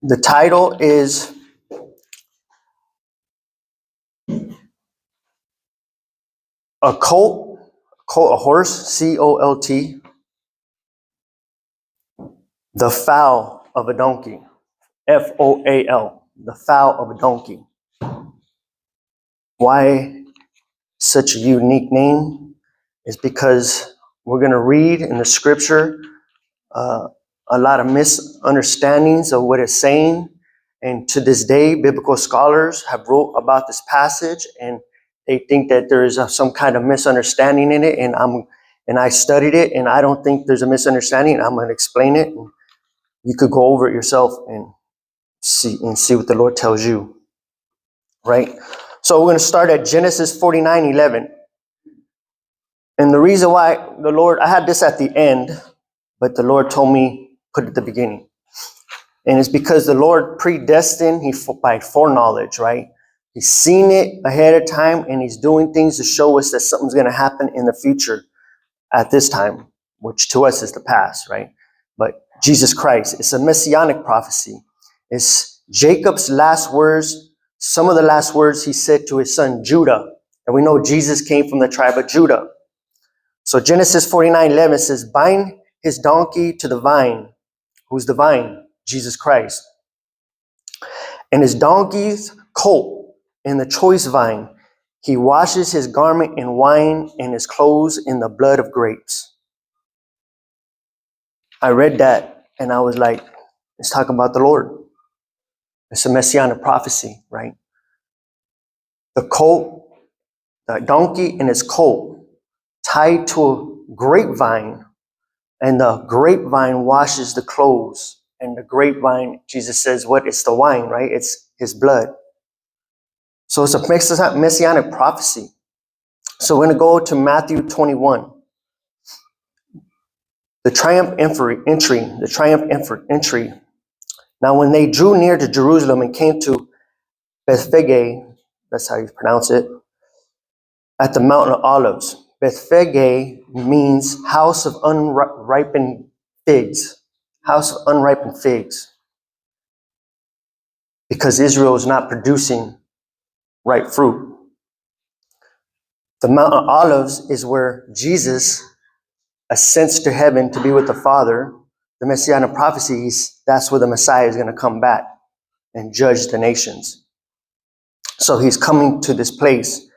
The title is a horse, C-O-L-T, the foal of a donkey, F-O-A-L, the foal of a donkey. Why such a unique name is because we're going to read in the scripture a lot of misunderstandings of what it's saying. And to this day, biblical scholars have wrote about this passage, and they think that there is some kind of misunderstanding in it. And I studied it, and I don't think there's a misunderstanding. I'm going to explain it. And you could go over it yourself and see what the Lord tells you. Right? So we're going to start at Genesis 49:11. And the reason why I had this at the end, but the Lord told me put it at the beginning. And it's because the Lord predestined, by foreknowledge, right? He's seen it ahead of time, and he's doing things to show us that something's going to happen in the future at this time, which to us is the past, right? But Jesus Christ, it's a messianic prophecy. It's Jacob's last words, some of the last words he said to his son Judah. And we know Jesus came from the tribe of Judah. So Genesis 49:11 says, bind his donkey to the vine. Who's the vine? Jesus Christ. And his donkey's colt in the choice vine. He washes his garment in wine and his clothes in the blood of grapes. I read that and I was like, it's talking about the Lord. It's a messianic prophecy, right? The donkey and his colt tied to a grapevine, and the grapevine washes the clothes. And the grapevine, Jesus says, what? It's the wine, right? It's his blood. So it's a messianic prophecy. So we're going to go to Matthew 21. The triumph entry. Now, when they drew near to Jerusalem and came to Bethphage, that's how you pronounce it, at the Mountain of Olives. Bethphage means house of unripened figs. House of unripened figs. Because Israel is not producing ripe fruit. The Mount of Olives is where Jesus ascends to heaven to be with the Father. The Messianic prophecies, that's where the Messiah is going to come back and judge the nations. So he's coming to this place.